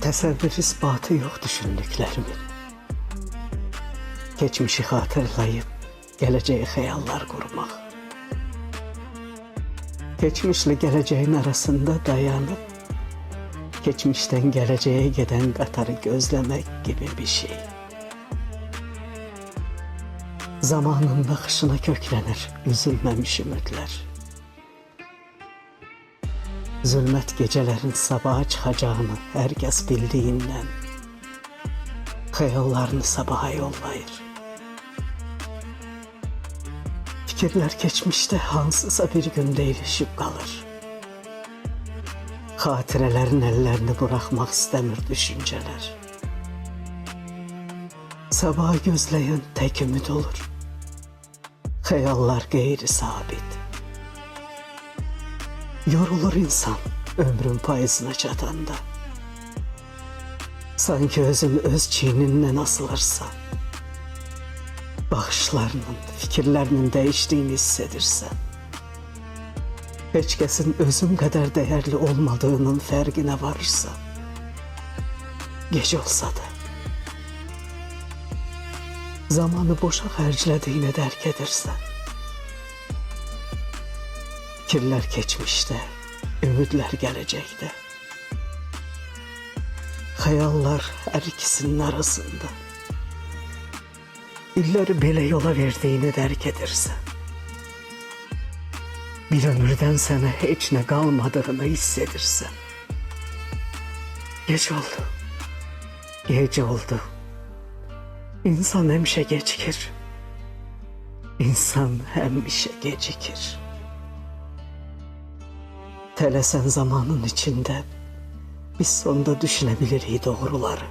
Təsəvvür isbatı yox düşündüklerimin. Geçmişi hatırlayıp geleceğe xəyallar qurmaq. Geçmişle geleceğin arasında dayanıp geçmişten geleceğe giden qatarı gözlemek gibi bir şey. Zamanın bakışına köklenir üzülmemiş ümidler. Zülmət gecelerin sabaha çıxacağını herkes bildiğinden xəyallarını sabaha yollayır. Fikirler geçmişte hansısa bir günde ilişip kalır. Hatirelerin ellerini bırakmak istemir düşünceler. Sabaha gözleyen tek ümid olur. Xəyallar gayri sabit. Yorulur insan ömrün payızına çatanda. Sanki özün öz çiğninden asılırsa, bakışlarının, fikirlerinin değiştiğini hissedirsen, hiç kesin özün kadar değerli olmadığının fərqinə varırsa, gece olsa da, zamanı boşa xərclədiyini dərk edirsən, fikirler geçmişte, ümidler gelecekte, xəyallar hər ikisinin arasında, illeri belə yola verdiğini dərk edirsən, bir ömürden sana hiç ne kalmadığını hissedirsen, gece oldu, gece oldu, İnsan həmişə gecikir, İnsan həmişə gecikir. Tələsən zamanın içinde biz sonda düşünebiliriz doğruları.